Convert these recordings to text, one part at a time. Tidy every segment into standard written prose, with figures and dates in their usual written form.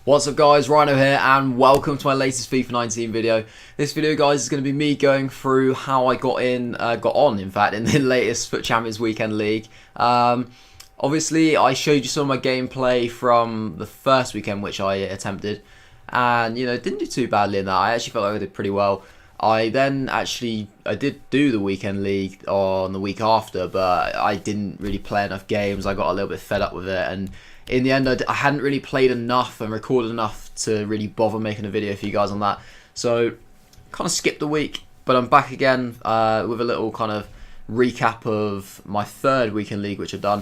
What's up guys, Rhino here and welcome to my latest FIFA 19 video. This video guys is going to be me going through how I got on in the latest FUT Champions Weekend League. Obviously I showed you some of my gameplay from the first weekend which I attempted and didn't do too badly in that. I actually felt like I did pretty well. I did do the weekend league on the week after, but I didn't really play enough games. I got a little bit fed up with it, and in the end I hadn't really played enough and recorded enough to really bother making a video for you guys on that. So kind of skipped the week, but I'm back again with a little kind of recap of my third weekend league which I've done.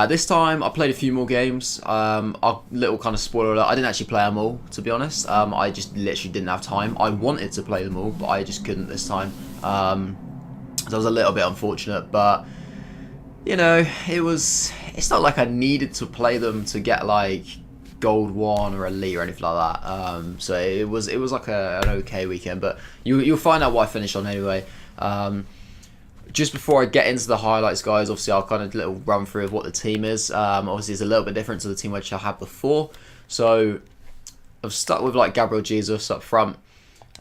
This time I played a few more games. A little kind of spoiler alert, I didn't actually play them all, to be honest. I just literally didn't have time. I wanted to play them all, but I just couldn't this time. So I was a little bit unfortunate, but it's not like I needed to play them to get like Gold 1 or Elite or anything like that. So it was like an okay weekend, but you'll find out what I finished on anyway. Just before I get into the highlights, guys, obviously I'll kind of little run through of what the team is. Obviously it's a little bit different to the team which I had before. So I've stuck with like Gabriel Jesus up front.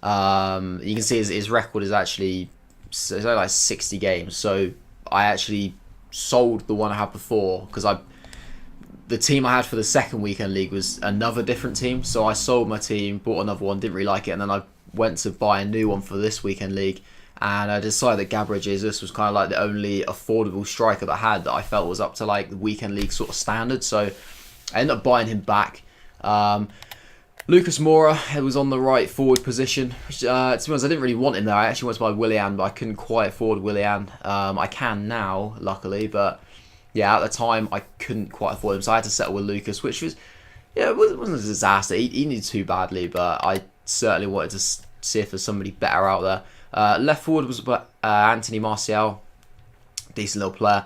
You can see his record is actually it's only like 60 games. So I actually sold the one I had before because the team I had for the second weekend league was another different team. So I sold my team, bought another one, didn't really like it, and then I went to buy a new one for this weekend league. And I decided that Gabriel Jesus was kind of like the only affordable striker that I had that I felt was up to like the weekend league sort of standard. So I ended up buying him back. Lucas Moura was on the right forward position. Which, to be honest, I didn't really want him there. I actually wanted to buy Willian, but I couldn't quite afford Willian. I can now, luckily, but yeah, at the time I couldn't quite afford him, so I had to settle with Lucas, which was, it wasn't a disaster. He needed too badly, but I certainly wanted to see if there's somebody better out there. Left forward was Anthony Martial, decent little player.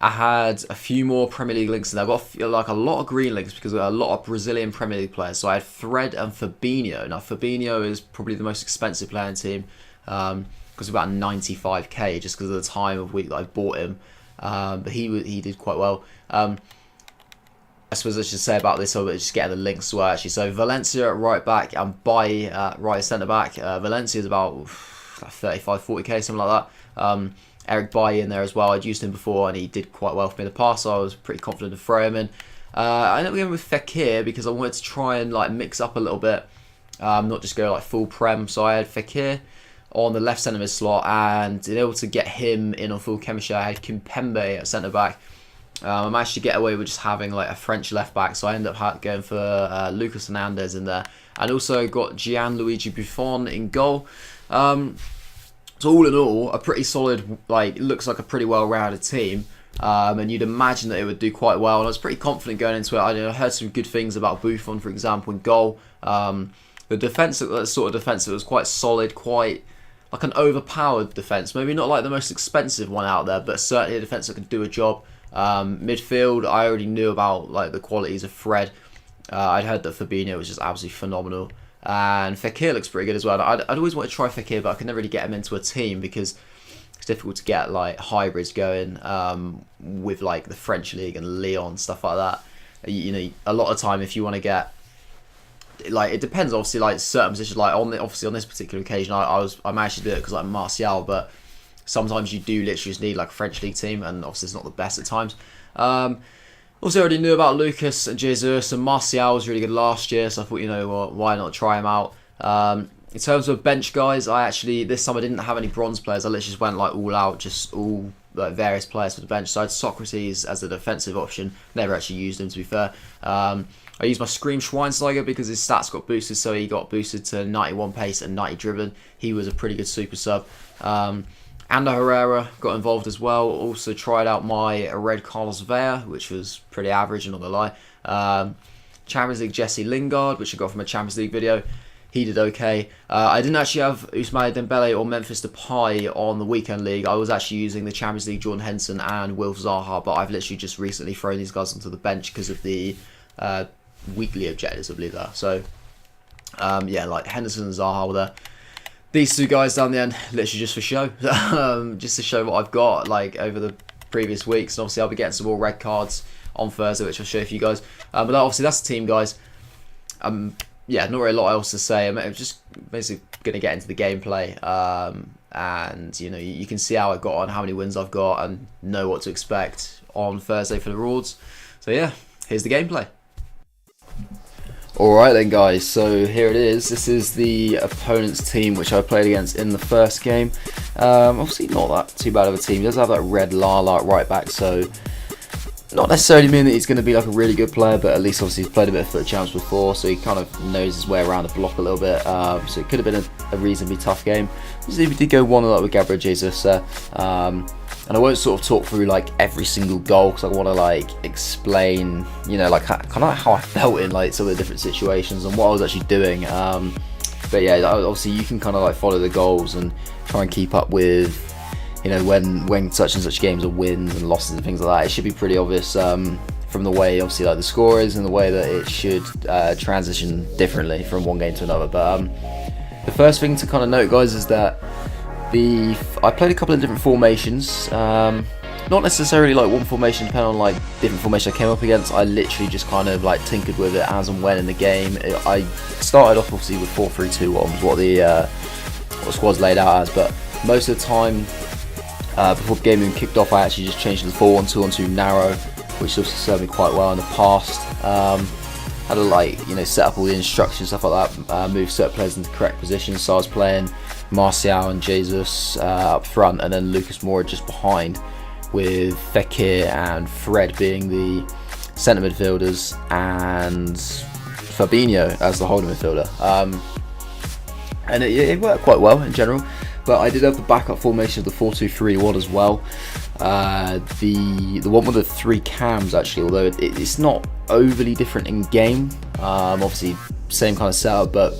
I had a few more Premier League links, and I got like a lot of green links because I got a lot of Brazilian Premier League players. So I had Fred and Fabinho. Now Fabinho is probably the most expensive player in the team because about 95k just because of the time of week that I bought him. But he did quite well. I suppose I should say about this, so just getting the links as well actually. So Valencia at right back and Bailly at right centre back. Valencia is about like 35-40k, something like that. Eric Bailly in there as well. I'd used him before and he did quite well for me in the past, so I was pretty confident to throw him in. I ended up going with Fekir because I wanted to try and like mix up a little bit, not just go like full prem. So I had Fekir on the left centre mid slot, and in order to get him in on full chemistry, I had Kimpembe at centre back. I managed to get away with just having like a French left back, so I ended up going for Lucas Hernandez in there, and also got Gianluigi Buffon in goal. So all in all, a pretty solid, like looks like a pretty well-rounded team, and you'd imagine that it would do quite well. And I was pretty confident going into it. I heard some good things about Buffon, for example, in goal. The defense, that sort of defense, was quite solid, quite like an overpowered defense. Maybe not like the most expensive one out there, but certainly a defense that could do a job. Midfield, I already knew about like the qualities of Fred. I'd heard that Fabinho was just absolutely phenomenal, and Fekir looks pretty good as well. I'd always want to try Fekir, but I could never really get him into a team because it's difficult to get like hybrids going with like the French league and Lyon, stuff like that. A lot of time if you want to get, like, it depends obviously, like certain positions, like obviously on this particular occasion I managed to do it because like Martial, but sometimes you do literally just need like a French league team, and obviously it's not the best at times. Also already knew about Lucas and Jesus, and Martial was really good last year, so I thought, why not try him out. In terms of bench guys, this time I didn't have any bronze players. I literally just went like all out, just all like various players for the bench. So I had Socrates as a defensive option, never actually used him to be fair. I used my Scream Schweinsteiger because his stats got boosted, so he got boosted to 91 pace and 90 dribbling. He was a pretty good super sub. Ander Herrera got involved as well. Also tried out my Red Carlos Vea, which was pretty average, not gonna lie. Champions League Jesse Lingard, which I got from a Champions League video. He did okay. I didn't actually have Ousmane Dembele or Memphis Depay on the weekend league. I was actually using the Champions League Jordan Henderson and Wilf Zaha, but I've literally just recently thrown these guys onto the bench because of the weekly objectives, I believe that. So yeah, like Henderson and Zaha were there. These two guys down the end, literally just for show, just to show what I've got like over the previous weeks. And obviously I'll be getting some more red cards on Thursday, which I'll show for you guys. But obviously that's the team, guys. Yeah, not really a lot else to say. I'm just basically going to get into the gameplay, and you can see how I got on, how many wins I've got, and know what to expect on Thursday for the rewards. So yeah, here's the gameplay. Alright then, guys, so here it is. This is the opponent's team which I played against in the first game. Obviously not that too bad of a team. He does have that red Lala at right back, so not necessarily mean that he's going to be like a really good player, but at least obviously he's played a bit of Foot Champs before, so he kind of knows his way around the block a little bit. So it could have been a reasonably tough game. Obviously we did go 1-0 with Gabriel Jesus there. And I won't sort of talk through like every single goal, because I want to like explain, like kind of how I felt in like some of the different situations and what I was actually doing. But yeah, obviously you can kind of like follow the goals and try and keep up with, when such and such games are wins and losses and things like that. It should be pretty obvious from the way obviously like the score is and the way that it should transition differently from one game to another. But the first thing to kind of note, guys, is that I played a couple of different formations. Not necessarily like one formation, depending on like different formation I came up against. I literally just kind of like tinkered with it as and when in the game. I started off obviously with 4-3-2, was what the squad's laid out as, but most of the time before the game even kicked off, I actually just changed to the 4-1-2-1-2 narrow, which also served me quite well in the past. Had to set up all the instructions, stuff like that, move certain players into correct positions. So I was playing Martial and Jesus up front, and then Lucas Moura just behind, with Fekir and Fred being the centre midfielders and Fabinho as the holding midfielder. And it worked quite well in general. But I did have the backup formation of the 4-2-3-1 as well. The one with the 3 cams actually, although it's not overly different in game. Obviously same kind of setup, but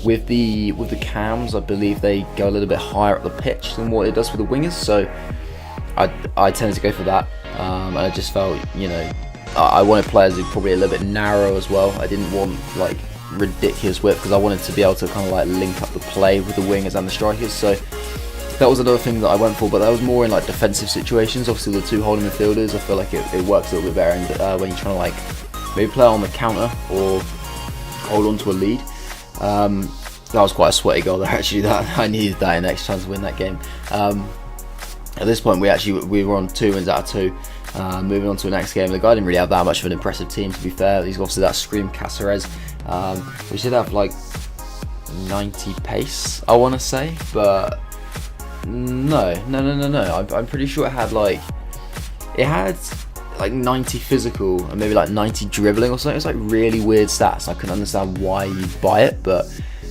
with the cams, I believe they go a little bit higher up the pitch than what it does for the wingers. So I tended to go for that, and I just felt I wanted players who probably a little bit narrow as well. I didn't want like ridiculous width, because I wanted to be able to kind of like link up the play with the wingers and the strikers. So that was another thing that I went for, but that was more in like defensive situations. Obviously the 2 holding midfielders, I feel like it works a little bit better when you're trying to like maybe play on the counter or hold on to a lead. That was quite a sweaty goal there actually. That I needed that in extra time to win that game. At this point we were on 2 wins out of 2. Moving on to the next game, the guy didn't really have that much of an impressive team, to be fair. He's obviously that Scream Caceres, which did have like 90 pace, I want to say, but no. I'm pretty sure it had like 90 physical and maybe like 90 dribbling or something. It was like really weird stats. I couldn't understand why you'd buy it, but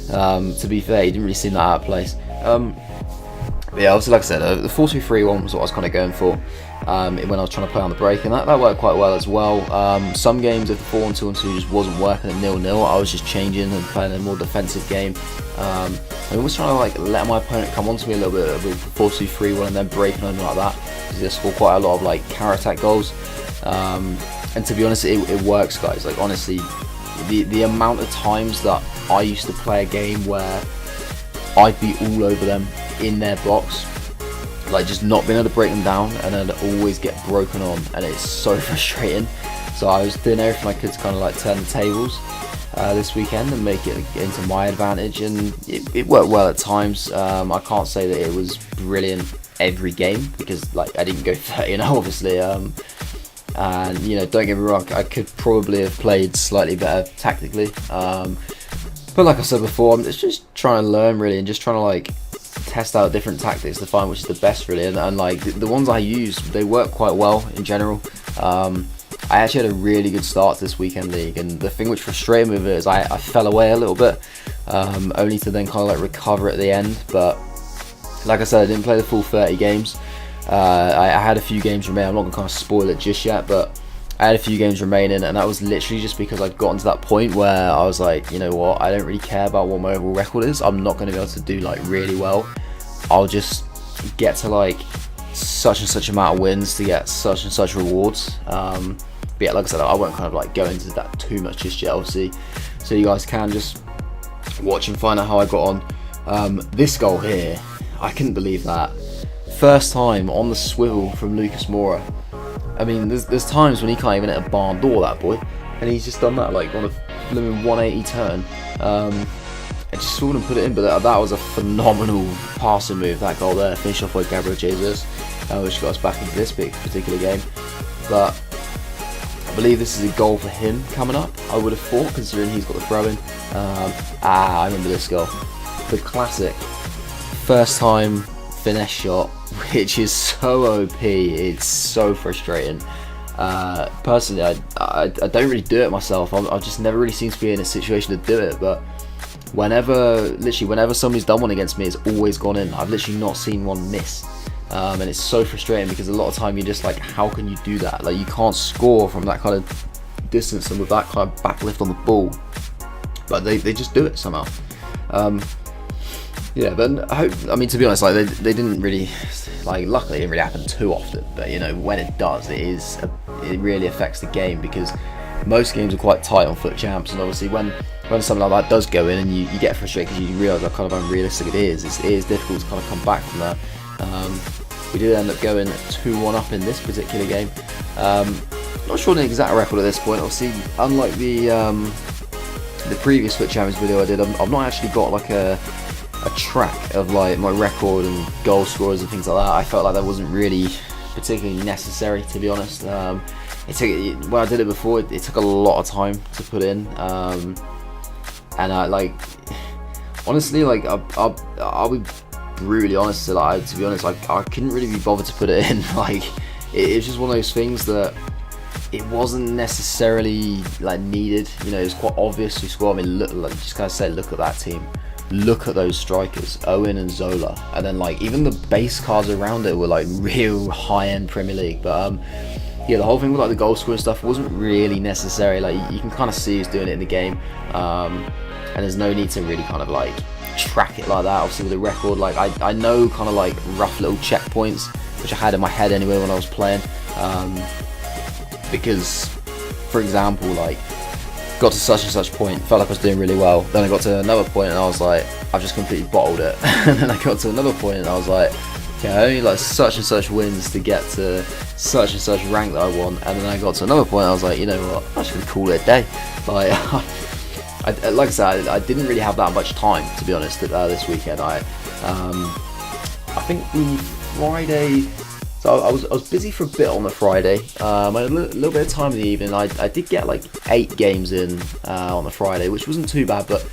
to be fair, he didn't really seem that out of place. But yeah, obviously, like I said, the 4-2-3-1 was what I was kind of going for when I was trying to play on the break, and that worked quite well as well. Some games, if the 4-1-2-1-2 just wasn't working at 0-0, I was just changing and playing a more defensive game. I was trying to like let my opponent come onto me a little bit with the 4-2-3-1 and then breaking on them like that, because they score quite a lot of like counter attack goals. And to be honest, it works, guys. Like honestly, the amount of times that I used to play a game where I'd be all over them in their box, like just not being able to break them down, and then always get broken on, and it's so frustrating. So I was doing everything I could to kind of like turn the tables this weekend and make it into my advantage, and it worked well at times. I can't say that it was brilliant every game, because like I didn't go 30, obviously. And don't get me wrong, I could probably have played slightly better tactically. But like I said before, I'm just trying to learn really, and just trying to like test out different tactics to find which is the best really, and like the ones I use, they work quite well in general. I actually had a really good start to this weekend league, and the thing which frustrated me with it is I fell away a little bit, only to then kind of like recover at the end. But like I said, I didn't play the full 30 games. I had a few games remaining. I'm not going to kind of spoil it just yet, but I had a few games remaining, and that was literally just because I'd gotten to that point where I was like, you know what, I don't really care about what my overall record is. I'm not going to be able to do like really well. I'll just get to like such and such amount of wins to get such and such rewards. But yeah, like I said, I won't kind of like go into that too much just yet, obviously, so you guys can just watch and find out how I got on. This goal here, I couldn't believe that. First time on the swivel from Lucas Moura. I mean, there's times when he can't even hit a barn door, that boy, and he's just done that like on a blooming 180 turn. I just saw him put it in, but that was a phenomenal passing move. That goal there, finished off by Gabriel Jesus, which got us back into this particular game. But I believe this is a goal for him coming up, I would have thought, considering he's got the throw-in. I remember this goal. The classic first time finesse shot, which is so OP, it's so frustrating. Personally, I don't really do it myself. I've just never really seemed to be in a situation to do it, but whenever somebody's done one against me, it's always gone in. I've literally not seen one miss. And it's so frustrating because a lot of time you're just like, how can you do that? Like, you can't score from that kind of distance and with that kind of backlift on the ball, but they just do it somehow. Yeah, but I mean, to be honest, like they didn't really, like, luckily it didn't really happen too often, but you know, when it does, it really affects the game, because most games are quite tight on foot champs, and obviously when something like that does go in and you get frustrated because you realise how kind of unrealistic it is difficult to kind of come back from that. We did end up going 2-1 up in this particular game. Not sure the exact record at this point. Obviously, unlike the previous Foot Champions video I did, I've not actually got like a track of like my record and goal scorers and things like that. I felt like that wasn't really particularly necessary, to be honest. When I did it before, it took a lot of time to put in, and I like, honestly, like I'll be brutally honest, to be honest, like I couldn't really be bothered to put it in. Like it's just one of those things that it wasn't necessarily like needed. You know, it's quite obvious who scored. I mean, look, like, just kind of say, look at that team, look at those strikers, Owen and Zola, and then like even the base cards around it were like real high-end Premier League. But yeah, the whole thing with like the goal scoring stuff wasn't really necessary. Like you can kind of see who's doing it in the game, and there's no need to really kind of like track it like that. Obviously with a record, like I know kind of like rough little checkpoints which I had in my head anyway when I was playing, because for example, like got to such and such point, felt like I was doing really well, then I got to another point and I was like, I've just completely bottled it. And then I got to another point and I was like, okay, I only like such and such wins to get to such and such rank that I want. And then I got to another point and I was like, you know what, I'm just gonna call it a day. Like like I said, I didn't really have that much time, to be honest, this weekend. I think the Friday, so I was busy for a bit on the Friday. I had a little bit of time in the evening. I did get like 8 games in on the Friday, which wasn't too bad, but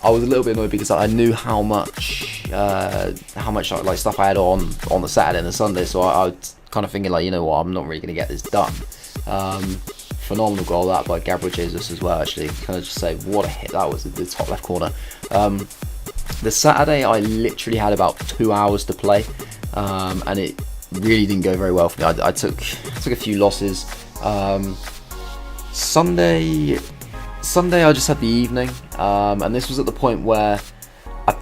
I was a little bit annoyed because I knew how much like stuff I had on the Saturday and the Sunday, so I was kind of thinking like, you know what, I'm not really going to get this done. Phenomenal goal that by Gabriel Jesus as well, actually. Can I just say, what a hit that was at the top left corner. The Saturday I literally had about 2 hours to play, and it really didn't go very well for me. I took a few losses. Sunday I just had the evening, and this was at the point where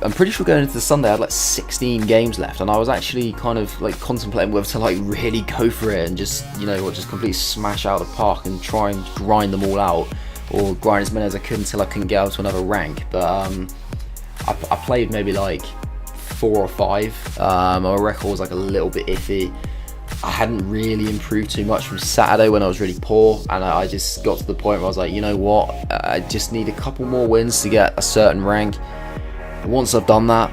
I'm pretty sure going into the Sunday I had like 16 games left, and I was actually kind of like contemplating whether to like really go for it and just, you know, just completely smash out of the park and try and grind them all out, or grind as many as I could until I couldn't get out to another rank. But I played maybe like 4 or 5. My record was like a little bit iffy. I hadn't really improved too much from Saturday when I was really poor, and I just got to the point where I was like, you know what, I just need a couple more wins to get a certain rank. Once I've done that,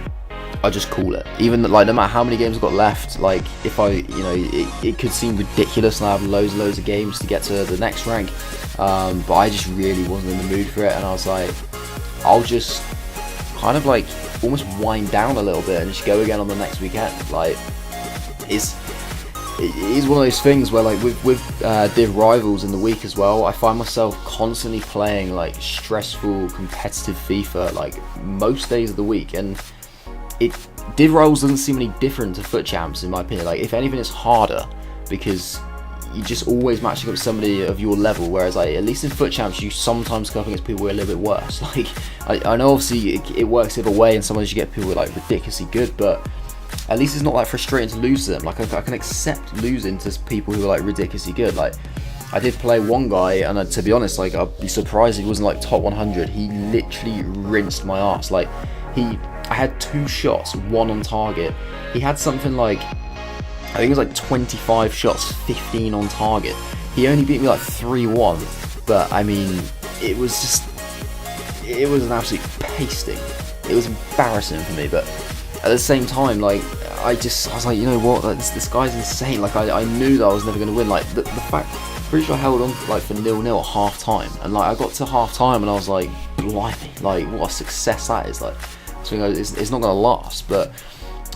I just call it. Even like no matter how many games I've got left, like if I, you know, it could seem ridiculous and I have loads of games to get to the next rank, but I just really wasn't in the mood for it, and I was like, I'll just kind of like almost wind down a little bit and just go again on the next weekend. Like it is one of those things where like with Div Rivals in the week as well, I find myself constantly playing like stressful competitive FIFA like most days of the week, and Div Rivals doesn't seem any different to Foot Champs in my opinion. Like if anything, it's harder because you're just always matching up with somebody of your level, whereas like at least in Foot Champs you sometimes come up against people who are a little bit worse. Like I know obviously it works the other way, and sometimes you get people who are like ridiculously good, but at least it's not like frustrating to lose to them. Like I can accept losing to people who are like ridiculously good. Like I did play one guy, and to be honest, like I'd be surprised if he wasn't like top 100. He literally rinsed my ass. Like I had 2 shots, 1 on target. He had something like I think it was like 25 shots, 15 on target. He only beat me like 3-1, but I mean, it was an absolute pasting. It was embarrassing for me, but at the same time, like, I was like, you know what, like, this guy's insane. Like, I knew that I was never going to win. Like, the fact, pretty sure I held on like for 0-0 at half time, and like I got to half time and I was like, blimey, like what a success that is. Like, so, you know, it's not going to last, but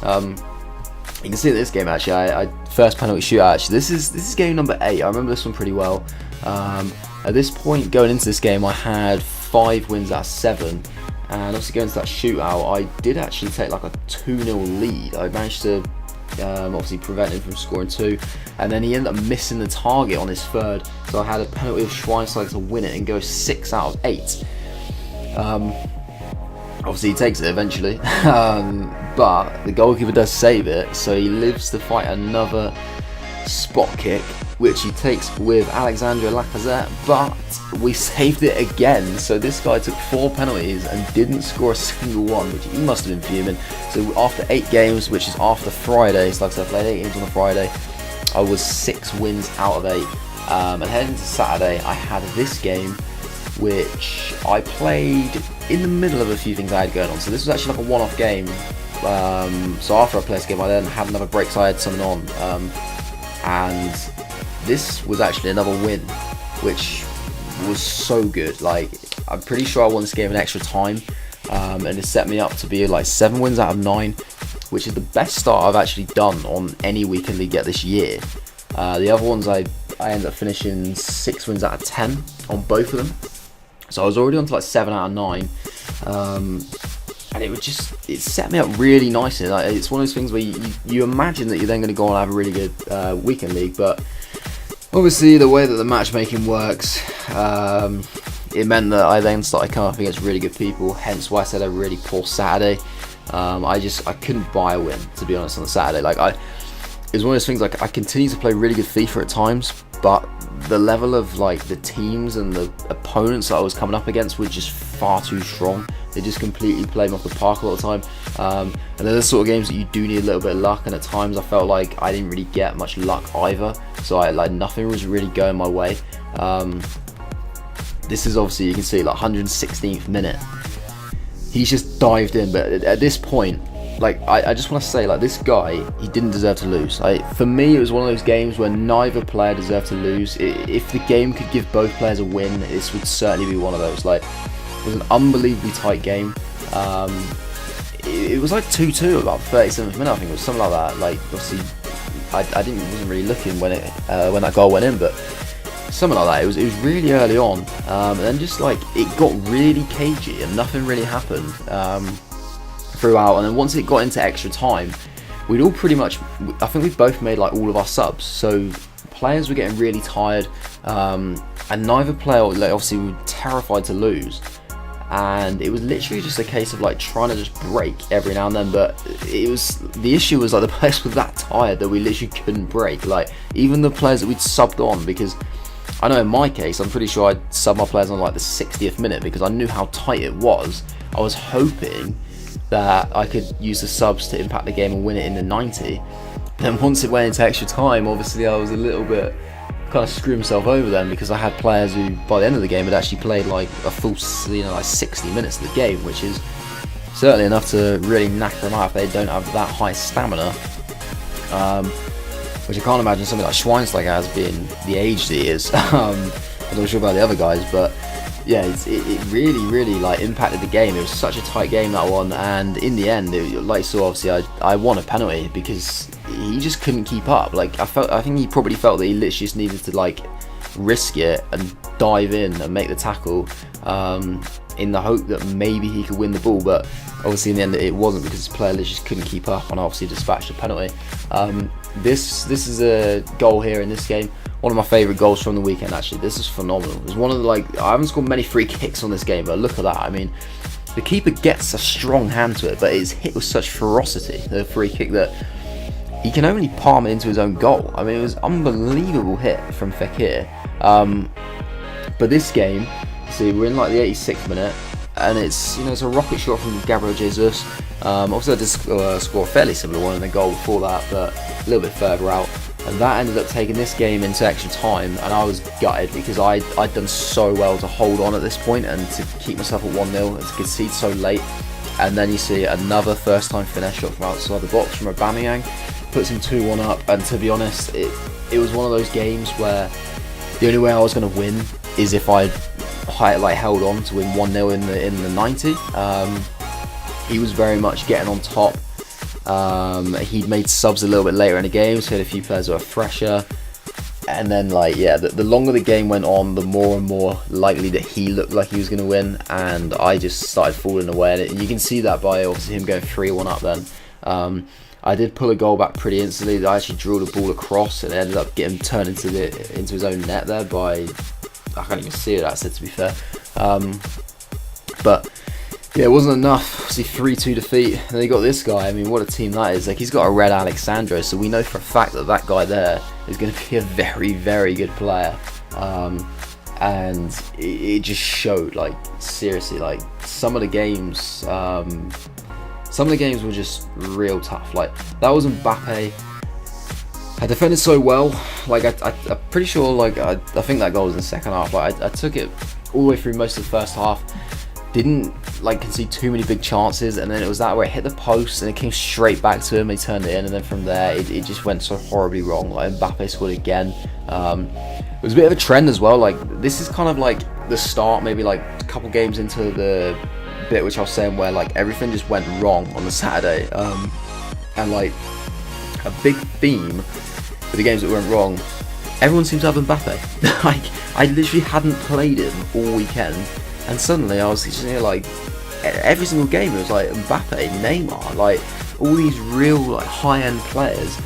you can see this game actually. I first penalty shootout. Actually, this is game number 8. I remember this one pretty well. At this point, going into this game, I had 5 wins out of 7, and obviously going into that shootout, I did actually take like a 2-0 lead. I managed to obviously prevent him from scoring 2, and then he ended up missing the target on his third. So I had a penalty of Schweinsteiger to win it and go 6 out of 8. Obviously he takes it eventually, but the goalkeeper does save it, so he lives to fight another spot kick, which he takes with Alexandre Lacazette, but we saved it again. So this guy took 4 penalties and didn't score a single one, which he must have been fuming. So after 8 games, which is after Friday, so like I said, I played 8 games on a Friday, I was 6 wins out of 8. And heading into Saturday, I had this game, which I played in the middle of a few things I had going on. So this was actually like a one-off game. So after I played this game, I then had another break, so I had something on. And this was actually another win, which was so good. Like, I'm pretty sure I won this game in extra time, and it set me up to be like 7 wins out of 9, which is the best start I've actually done on any weekend league yet this year. The other ones I ended up finishing 6 wins out of 10 on both of them, so I was already on to like 7 out of 9. And it set me up really nicely. Like, it's one of those things where you imagine that you're then going to go on and have a really good weekend league, but obviously the way that the matchmaking works, it meant that I then started coming up against really good people, hence why I said a really poor Saturday. I couldn't buy a win, to be honest, on the Saturday. Like, it was one of those things, like, I continue to play really good FIFA at times, but the level of like the teams and the opponents that I was coming up against were just far too strong. They just completely played me off the park a lot of the time. And they're the sort of games that you do need a little bit of luck, and at times I felt like I didn't really get much luck either. So nothing was really going my way. This is obviously, you can see, like 116th minute. He's just dived in, but at this point, like, I just want to say, like, this guy, he didn't deserve to lose. For me, it was one of those games where neither player deserved to lose. If the game could give both players a win, this would certainly be one of those. Like, it was an unbelievably tight game. It was like 2-2 about 37th minute, I think it was something like that. Like, obviously, I wasn't really looking when that goal went in, but something like that. It was really early on, and then just like it got really cagey and nothing really happened throughout. And then once it got into extra time, we'd all pretty much, I think we both made like all of our subs, so players were getting really tired, and neither player, like, obviously we were terrified to lose, and it was literally just a case of like trying to just break every now and then. But the issue was like the players were that tired that we literally couldn't break. Like, even the players that we'd subbed on, because I know in my case, I'm pretty sure I'd sub my players on like the 60th minute because I knew how tight it was. I was hoping that I could use the subs to impact the game and win it in the 90. Then once it went into extra time, obviously I was a little bit kind of screw myself over then, because I had players who by the end of the game had actually played like a full, like 60 minutes of the game, which is certainly enough to really knacker them out if they don't have that high stamina. Which I can't imagine something like Schweinsteiger has, being the age that he is. I'm not sure about the other guys, but yeah, it really like impacted the game. It was such a tight game, that one, and in the end, like, so obviously I won a penalty because he just couldn't keep up. Like, I think he probably felt that he literally just needed to like risk it and dive in and make the tackle, in the hope that maybe he could win the ball. But obviously in the end it wasn't, because his player literally just couldn't keep up, and obviously dispatched a penalty. This is a goal here in this game. One of my favourite goals from the weekend, actually. This is phenomenal. It was one of the, like, I haven't scored many free kicks on this game, but look at that. I mean, the keeper gets a strong hand to it, but it's hit with such ferocity, the free kick, that he can only palm it into his own goal. I mean, it was an unbelievable hit from Fekir. But this game, see, we're in like the 86th minute. and it's it's a rocket shot from Gabriel Jesus. Also, I did score a fairly similar one in the goal before that, but a little bit further out. And that ended up taking this game into extra time, and I was gutted because I'd done so well to hold on at this point and to keep myself at 1-0 and to concede so late. And then you see another first time finesse shot from outside the box from Aubameyang, puts him 2-1 up. And to be honest, it was one of those games where the only way I was going to win is if I held on to win 1-0 in the 90. He was very much getting on top. He'd made subs a little bit later in the game, so he had a few players that were fresher. And then, the longer the game went on, the more and more likely that he looked like he was going to win, and I just started falling away. And you can see that by obviously him going 3-1 up then. I did pull a goal back pretty instantly. I actually drew the ball across and it ended up getting turned into his own net there by... I can't even see it, that said, to be fair. But... yeah, it wasn't enough. See, 3-2 defeat. And then you got this guy. I mean, what a team that is. Like, he's got a red Alexandro, so we know for a fact that that guy there is going to be a very, very good player. And it just showed. Like, seriously, like some of the games were just real tough. Like, that was Mbappe. I defended so well. Like, I'm pretty sure. Like, I think that goal was in the second half. Like, I took it all the way through most of the first half. Didn't concede too many big chances, and then it was that where it hit the post and it came straight back to him. He turned it in, and then from there it just went so horribly wrong. Like, Mbappe scored again. It was a bit of a trend as well. Like, this is kind of like the start, maybe like a couple games into the bit which I was saying where like everything just went wrong on the Saturday. And like a big theme for the games that went wrong, everyone seems to have Mbappe. Like, I literally hadn't played him all weekend. And suddenly I was just like, every single game it was like Mbappe, Neymar, like all these real like high-end players,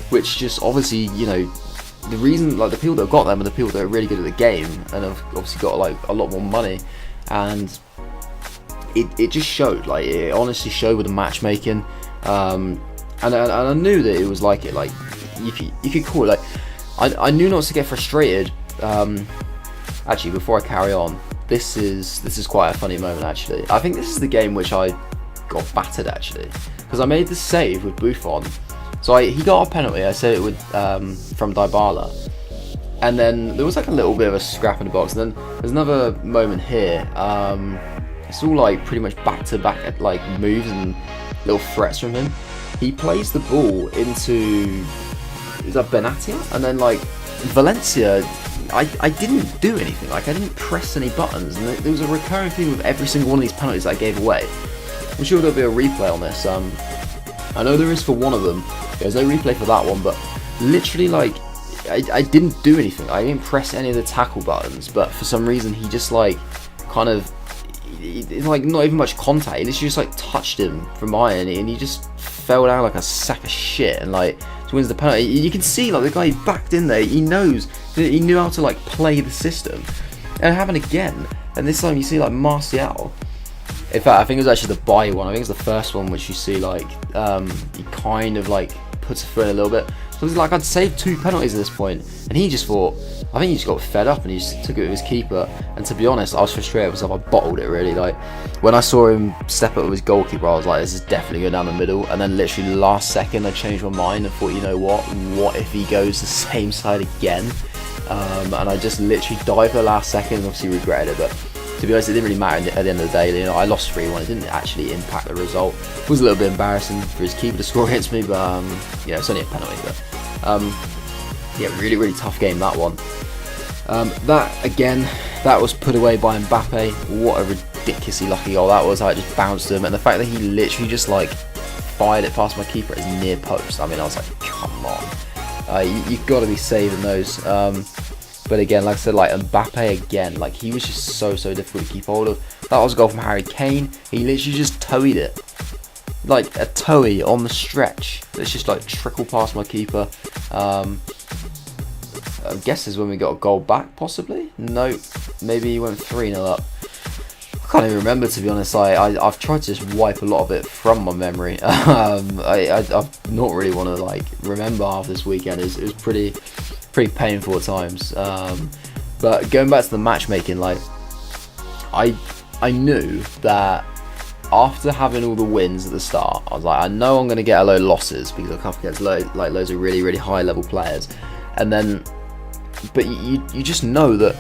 which just obviously, the reason, like, the people that have got them are the people that are really good at the game and have obviously got like a lot more money, and it just showed. Like, it honestly showed with the matchmaking, and I knew that it was like it. Like, you could call it, like, I knew not to get frustrated. Actually, before I carry on. This is quite a funny moment, actually. I think this is the game which I got battered, actually, because I made the save with Buffon. So he got a penalty. I said it would from Dybala, and then there was like a little bit of a scrap in the box. And then there's another moment here. It's all like pretty much back-to-back like moves and little threats from him. He plays the ball into, is that Benatia? And then like Valencia. I didn't do anything. Like, I didn't press any buttons, and there was a recurring theme with every single one of these penalties that I gave away. I'm sure there'll be a replay on this. I know there is for one of them. There's no replay for that one, but literally, like, I didn't do anything. I didn't press any of the tackle buttons, but for some reason he just like kind of like not even much contact. He literally just like touched him from behind, and he just fell down like a sack of shit, and like wins the penalty. You can see like the guy backed in there. He knew how to like play the system, and it happened again. And this time you see like Martial. In fact, I think it was actually the Bayer one. I think it's the first one which you see like he kind of like puts a foot in a little bit. So it's like I'd saved 2 penalties at this point, and he just thought, I think he just got fed up and he just took it with his keeper. And to be honest, I was frustrated with myself. I bottled it really. Like, when I saw him step up with his goalkeeper, I was like, this is definitely going down the middle. And then literally last second, I changed my mind and thought, you know what? What if he goes the same side again? And I just literally dived for the last second and obviously regretted it. But to be honest, it didn't really matter at the end of the day. I lost 3-1. It didn't actually impact the result. It was a little bit embarrassing for his keeper to score against me, but it's only a penalty. But really, really tough game, that one. That was put away by Mbappe. What a ridiculously lucky goal that was. How it just bounced him, and the fact that he literally just like fired it past my keeper at his near post. I mean, I was like, come on, you've got to be saving those. But again, like I said, like Mbappe again, like he was just so difficult to keep hold of. That was a goal from Harry Kane. He literally just toed it, like a toey on the stretch. It's just like trickled past my keeper. I guess is when we got a goal back, possibly. Nope, maybe he went 3-0 up. I can't even remember, to be honest. I've tried to just wipe a lot of it from my memory. I've not really want to like remember half this weekend. It was pretty painful at times. But going back to the matchmaking, like I I knew that after having all the wins at the start, I was like, I know I'm going to get a load of losses because I'm up against loads of really, really high level players. And then, but you just know that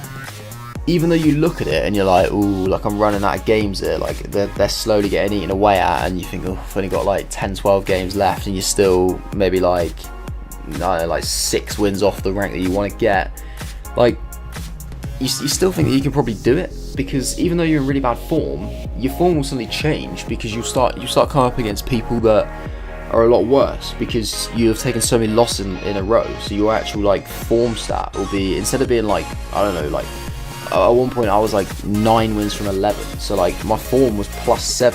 even though you look at it and you're like, ooh, like I'm running out of games here, like they're slowly getting eaten away at, and you think, oh, I've only got like 10, 12 games left, and you're still maybe like, I don't know, like 6 wins off the rank that you want to get. Like, you still think that you can probably do it, because even though you're in really bad form, your form will suddenly change because you start coming up against people that are a lot worse because you have taken so many losses in a row. So your actual like form stat will be, instead of being like, I don't know, like at one point I was like 9 wins from 11, so like my form was +7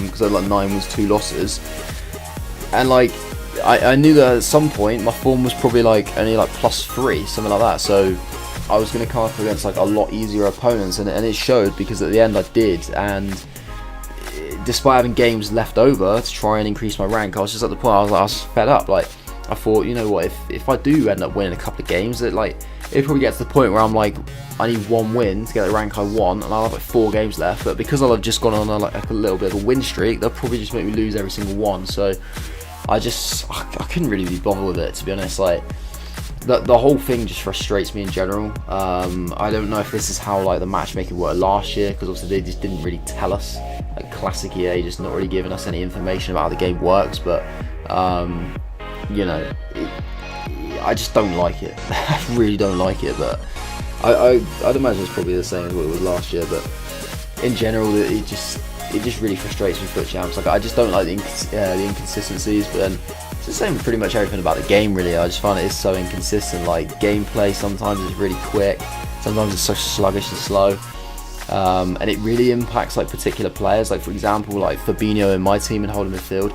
because I had like 9 wins 2 losses, and like I knew that at some point my form was probably like only like +3, something like that. So I was going to come up against like a lot easier opponents, and it showed, because at the end I did. And despite having games left over to try and increase my rank, I was just at the point I was fed up. Like, I thought, you know what, if I do end up winning a couple of games, that like it probably gets to the point where I'm like, I need 1 win to get the rank I want, and I'll have like 4 games left. But because I'll have just gone on a little bit of a win streak, they'll probably just make me lose every single one. So I couldn't really be bothered with it, to be honest. Like, the whole thing just frustrates me in general. I don't know if this is how like the matchmaking worked last year, because obviously they just didn't really tell us. Like, classic EA just not really giving us any information about how the game works. But you know, I just don't like it. I really don't like it. But I'd imagine it's probably the same as what it was last year. But in general, it just really frustrates me, FUT Champs. Like, I just don't like the inconsistencies. But then it's the same with pretty much everything about the game, really. I just find it is so inconsistent. Like, gameplay sometimes is really quick, sometimes it's so sluggish and slow, and it really impacts like particular players. Like, for example, like Fabinho in my team in holding midfield,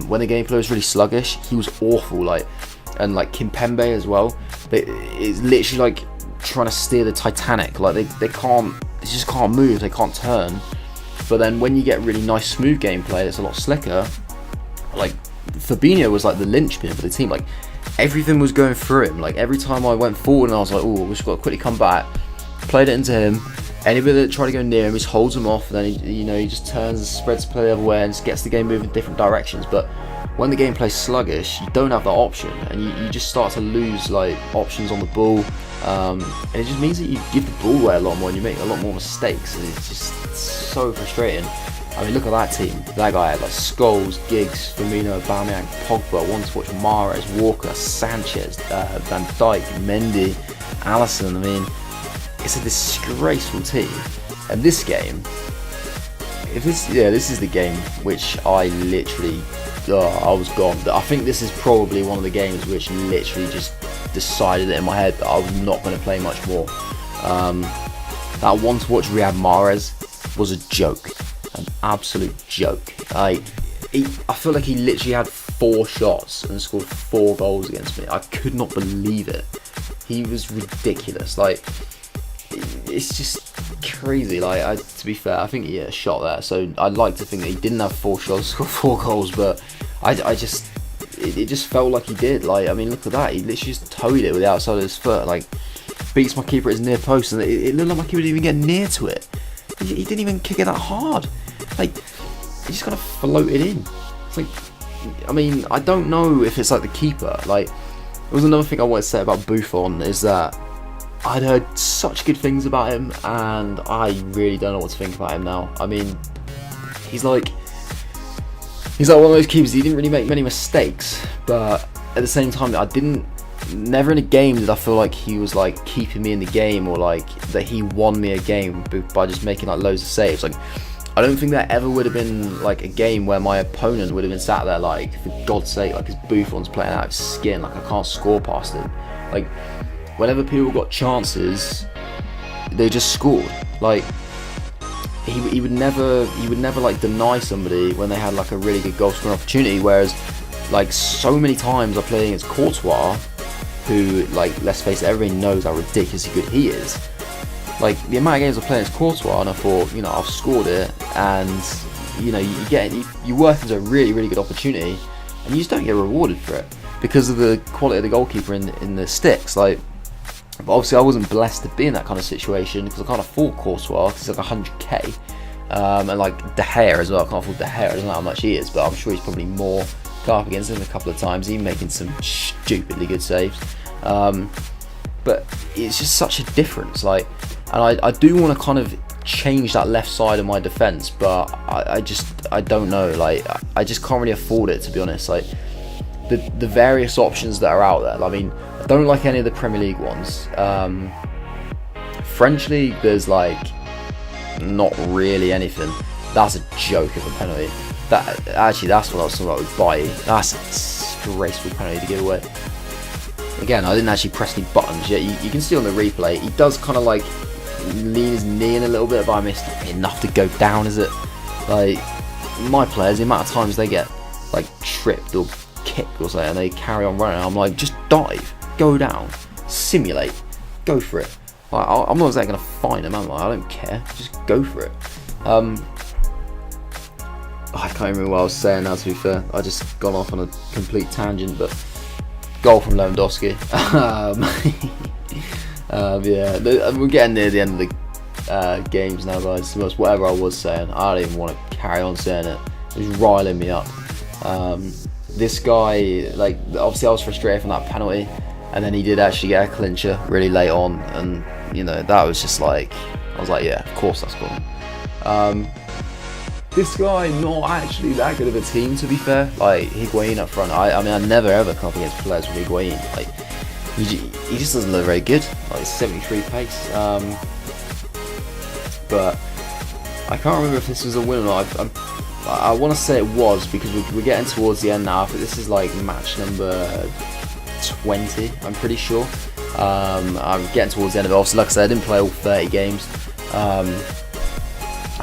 when the gameplay was really sluggish, he was awful. Like, and like Kimpembe as well. It's literally like trying to steer the Titanic. Like, they just can't move, they can't turn. But then when you get really nice smooth gameplay that's a lot slicker, like Fabinho was like the linchpin for the team. Like, everything was going through him. Like, every time I went forward and I was like, oh, we've got to quickly come back, played it into him. Anybody that tried to go near him, he just holds him off, and then he just turns and spreads play the other way and just gets the game moving in different directions. But when the gameplay's sluggish, you don't have that option, and you just start to lose like options on the ball, and it just means that you give the ball away a lot more and you make a lot more mistakes, and it's so frustrating. I mean, look at that team. That guy had like Scholes, Giggs, Firmino, Aubameyang, Pogba, One-Touch, Mahrez, Walker, Sanchez, Van Dijk, Mendy, Alisson. I mean, it's a disgraceful team. And this game, this is the game which I literally, I was gone. I think this is probably one of the games which literally just decided it in my head that I was not going to play much more. That One-Touch Riyad Mahrez was a joke. An absolute joke. I feel like he literally had 4 shots and scored 4 goals against me. I could not believe it. He was ridiculous. Like, it's just crazy. Like, to be fair, I think he hit a shot there, so I'd like to think that he didn't have 4 shots, scored 4 goals, but it just felt like he did. Like, I mean, look at that. He literally just towed it with the outside of his foot. Like, beats my keeper at his near post, and it looked like my keeper didn't even get near to it. He didn't even kick it that hard. Like, he just kind of floated in. It's like, I mean, I don't know if it's like the keeper. Like, there was another thing I wanted to say about Buffon, is that I'd heard such good things about him, and I really don't know what to think about him now. I mean, he's like one of those keepers. He didn't really make many mistakes, but at the same time, never in a game did I feel like he was like keeping me in the game, or like that he won me a game by just making like loads of saves. Like, I don't think there ever would have been like a game where my opponent would have been sat there like, for God's sake, like, his Buffon's playing out of his skin, like, I can't score past him. Like, whenever people got chances, they just scored. Like, he would never like deny somebody when they had like a really good goal scoring opportunity. Whereas, like, so many times I played against Courtois, who, like, let's face it, everybody knows how ridiculously good he is. Like, the amount of games I played against Courtois, and I thought, you know, I've scored it, and you know, you work into a really, really good opportunity, and you just don't get rewarded for it because of the quality of the goalkeeper in the sticks. Like, But obviously I wasn't blessed to be in that kind of situation because I can't afford Courtois because it's like 100k. And like De Gea as well, I can't afford De Gea. I don't know how much he is, but I'm sure he's probably more. Got up against him a couple of times, even making some stupidly good saves. But it's just such a difference. Like, and I do want to kind of change that left side of my defence, but I don't know. Like, I just can't really afford it, to be honest. Like, the various options that are out there. I mean, I don't like any of the Premier League ones. French League, there's like not really anything. That's a joke of a penalty. That's what I was talking about with Bailly. That's a disgraceful penalty to give away. Again, I didn't actually press any buttons yet. You can see on the replay, he does kind of like lean his knee in a little bit, but I missed enough to go down, is it? Like, my players, the amount of times they get like tripped or kicked or something and they carry on running, I'm like, just dive, go down, simulate, go for it. Like, I'm not exactly going to find him, am I? I don't care, just go for it. I can't remember what I was saying now, to be fair. I just gone off on a complete tangent, but goal from Lewandowski. Yeah, we're getting near the end of the games now, guys. Whatever I was saying, I don't even want to carry on saying it. It's riling me up. This guy, like, obviously I was frustrated from that penalty, and then he did actually get a clincher really late on, and you know, that was just like, I was like, yeah, of course that's gone. This guy, not actually that good of a team, to be fair. Like, Higuain up front, I mean, I never ever come up against players with Higuain. Like, he just doesn't look very good. Like, 73 pace. But I can't remember if this was a win or not. I want to say it was, because we're getting towards the end now. I think this is like match number 20, I'm pretty sure. I'm getting towards the end of it. Obviously, like I said, I didn't play all 30 games.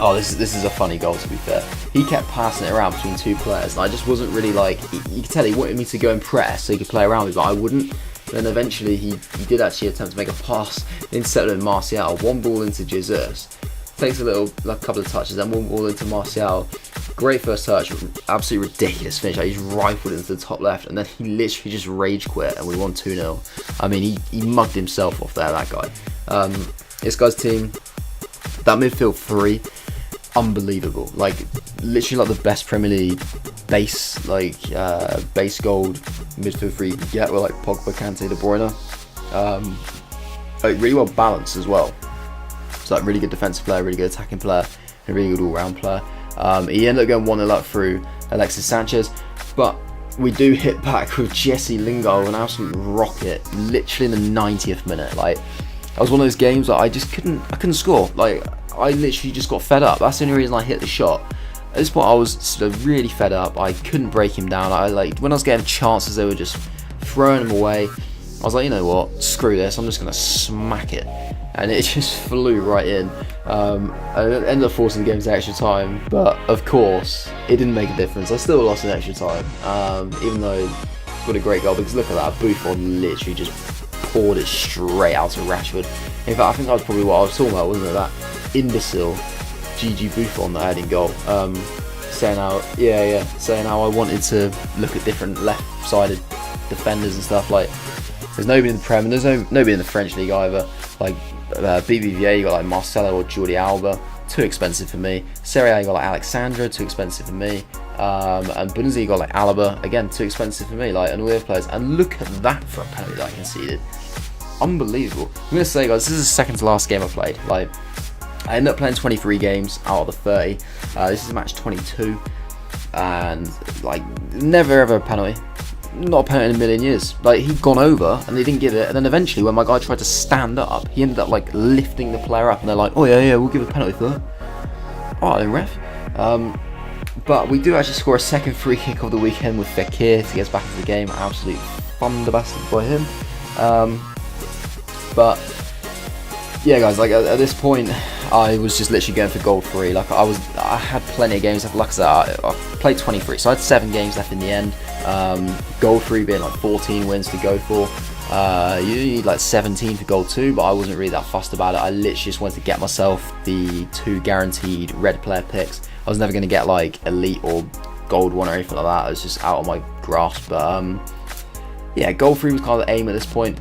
Oh, this is a funny goal, to be fair. He kept passing it around between two players, and I just wasn't really like. You could tell he wanted me to go and press so he could play around me, but I wouldn't. Then eventually he did actually attempt to make a pass, intercepted in Martial. One ball into Jesus, takes a couple of touches, then one ball into Martial. Great first touch, absolutely ridiculous finish. Like, he's rifled into the top left, and then he literally just rage quit, and we won 2-0. I mean, he mugged himself off there, that guy. This guy's team, that midfield three, unbelievable. Like, literally like the best Premier League base gold midfield three you can get with like Pogba, Kante, De Bruyne. Like, really well balanced as well. So like, really good defensive player, really good attacking player, and a really good all-round player. He ended up going 1-0 up through Alexis Sanchez, but we do hit back with Jesse Lingard, an absolute rocket, literally in the 90th minute. Like, that was one of those games that I couldn't score. Like, I literally just got fed up. That's the only reason I hit the shot. At this point, I was really fed up. I couldn't break him down. When I was getting chances, they were just throwing them away. I was like, you know what? Screw this. I'm just gonna smack it, and it just flew right in. I ended up forcing the game to extra time, but of course, it didn't make a difference. I still lost in extra time, even though it's got a great goal. Because look at that, Buffon literally just poured it straight out to Rashford. In fact, I think that was probably what I was talking about, wasn't it? That imbecile GG Buffon that I had in goal, saying how I wanted to look at different left-sided defenders and stuff. Like, there's nobody in the Prem, and there's nobody in the French league either. Like, BBVA, you got like Marcelo or Jordi Alba, too expensive for me. Serie A, you got like Alexandro, too expensive for me. And Bundesliga, you got like Alaba, again, too expensive for me. Like, and all the other players. And look at that for a penalty that I conceded. Unbelievable. I'm gonna say, guys, this is the second to last game I played. Like, I ended up playing 23 games out of the 30. This is match 22, and like, never ever a penalty. Not a penalty in a million years. Like, he'd gone over and they didn't give it, and then eventually when my guy tried to stand up, he ended up like lifting the player up, and they're like, oh yeah, we'll give a penalty for that. Alright then, ref. But we do actually score a second free kick of the weekend with Fekir to get us back into the game. Absolute thunderbastard by him. But yeah, guys, like at this point, I was just literally going for gold free. Like, I had plenty of games left. Like I said, I played 23, so I had 7 games left in the end. Gold free being like 14 wins to go for. You need like 17 for gold 2, but I wasn't really that fussed about it. I literally just wanted to get myself the 2 guaranteed red player picks. I was never going to get like elite or gold 1 or anything like that. It was just out of my grasp. But yeah, gold 3 was kind of the aim at this point.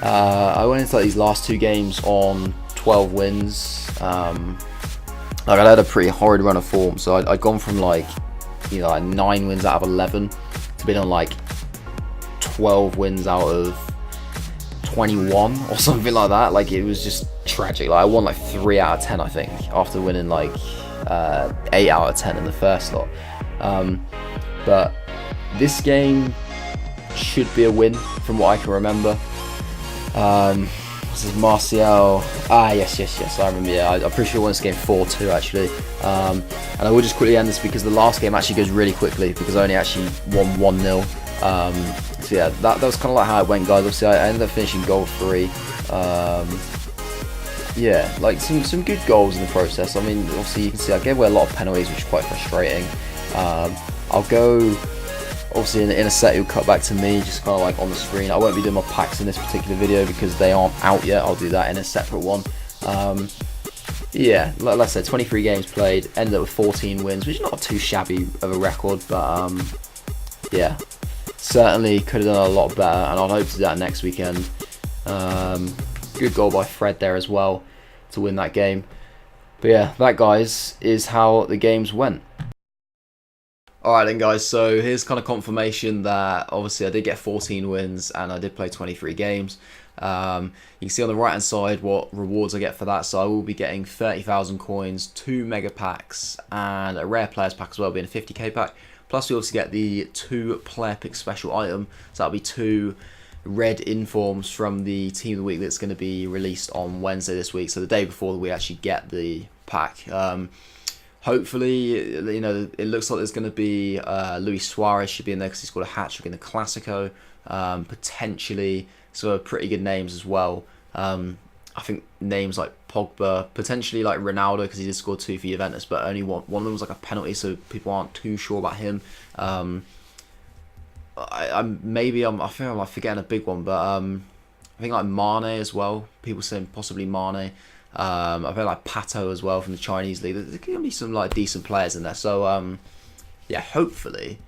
I went into like these last 2 games on 12 wins. Like I had a pretty horrid run of form, so I'd gone from like, you know, like 9 wins out of 11 to being on like 12 wins out of 21 or something like that. Like it was just tragic. Like I won like 3 out of 10, I think, after winning like 8 out of 10 in the first lot. But this game should be a win from what I can remember. This is Martial. Yes, I remember. Yeah, I'm pretty sure I won this game 4-2 actually. And I will just quickly end this because the last game actually goes really quickly because I only actually won 1-0. So yeah, that was kind of like how it went, guys. Obviously, I ended up finishing goal 3. Yeah, like some good goals in the process. I mean, obviously you can see I gave away a lot of penalties, which is quite frustrating. I'll go. Obviously, in a set, it'll cut back to me, just kind of like on the screen. I won't be doing my packs in this particular video because they aren't out yet. I'll do that in a separate one. Yeah, like I said, 23 games played, ended up with 14 wins, which is not too shabby of a record, but yeah, certainly could have done a lot better, and I'll hope to do that next weekend. Good goal by Fred there as well to win that game. But yeah, that, guys, is how the games went. Alright then, guys, so here's kind of confirmation that obviously I did get 14 wins and I did play 23 games. You can see on the right hand side what rewards I get for that. So I will be getting 30,000 coins, 2 mega packs, and a rare players pack as well, being a 50k pack. Plus we also get the 2 player pick special item, so that'll be 2 red informs from the team of the week that's going to be released on Wednesday this week, so the day before we actually get the pack. Hopefully, you know, it looks like there's going to be Luis Suarez should be in there because he scored a hat-trick in the Clasico. Potentially, so pretty good names as well. I think names like Pogba, potentially like Ronaldo because he did score 2 for Juventus, but only one of them was like a penalty, so people aren't too sure about him. I think I'm like forgetting a big one, but I think like Mane as well. People saying possibly Mane. I feel like Pato as well from the Chinese league. There's going to be some like decent players in there. So yeah, hopefully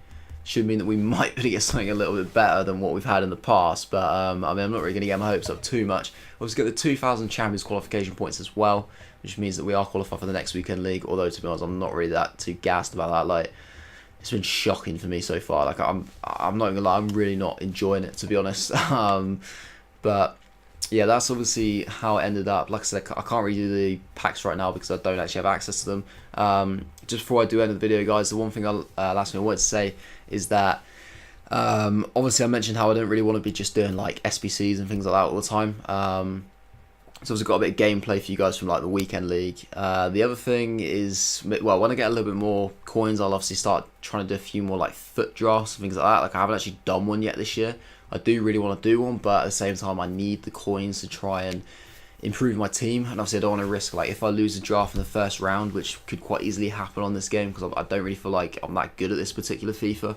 should mean that we might be able to get something a little bit better than what we've had in the past. But I mean, I'm not really going to get my hopes up too much. We've got the 2,000 Champions qualification points as well, which means that we are qualified for the next weekend league. Although to be honest, I'm not really that too gassed about that. Like, it's been shocking for me so far. Like I'm not gonna lie, I'm really not enjoying it, to be honest. But yeah, that's obviously how it ended up. Like I said, I can't really do the packs right now because I don't actually have access to them. Just before I do end the video, guys, the one thing last thing I wanted to say is that obviously I mentioned how I don't really want to be just doing like SBCs and things like that all the time. So I've got a bit of gameplay for you guys from like the weekend league. The other thing is, well, when I get a little bit more coins, I'll obviously start trying to do a few more like foot drafts and things like that. Like I haven't actually done one yet this year. I do really want to do one, but at the same time I need the coins to try and improve my team, and obviously I don't want to risk like if I lose a draft in the first round, which could quite easily happen on this game because I don't really feel like I'm that good at this particular FIFA.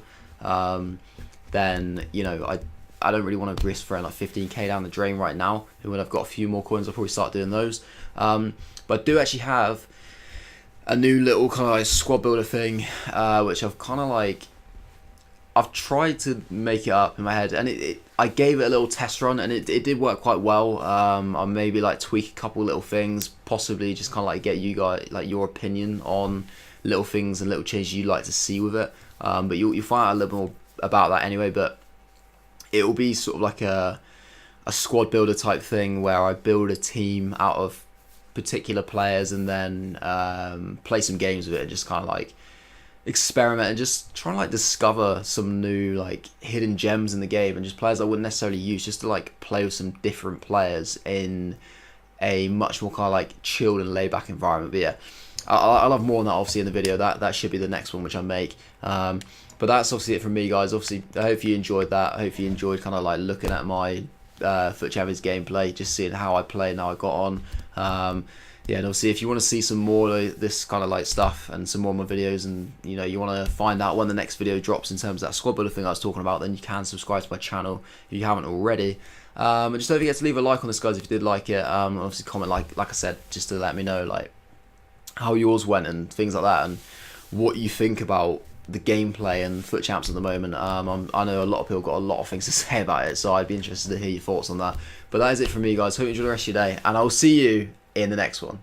Then you know I don't really want to risk throwing like 15k down the drain right now. And when I've got a few more coins, I'll probably start doing those. But I do actually have a new little kind of like squad builder thing, which I've kind of like. I've tried to make it up in my head, and I gave it a little test run, and it did work quite well. I maybe like tweak a couple little things, possibly just kind of like get you guys like your opinion on little things and little changes you'd like to see with it. But you'll find out a little more about that anyway. But it will be sort of like a squad builder type thing where I build a team out of particular players and then play some games with it and just kind of like experiment and just try and like discover some new like hidden gems in the game and just players I wouldn't necessarily use, just to like play with some different players in a much more kind of like chilled and laid back environment. But yeah, I'll have more on that obviously in the video. That should be the next one which I make. But that's obviously it from me, guys. Obviously I hope you enjoyed that. I hope you enjoyed kind of like looking at my Foot Champions gameplay, just seeing how I play and how I got on. Yeah, and obviously if you want to see some more of this kind of like stuff and some more of my videos, and you know you want to find out when the next video drops in terms of that squad builder thing I was talking about, then you can subscribe to my channel if you haven't already. And just don't forget to leave a like on this, guys, if you did like it. Obviously comment like I said, just to let me know like how yours went and things like that, and what you think about the gameplay and FUT Champs at the moment. I know a lot of people got a lot of things to say about it, so I'd be interested to hear your thoughts on that. But that is it from me, guys. Hope you enjoy the rest of your day, and I'll see you in the next one.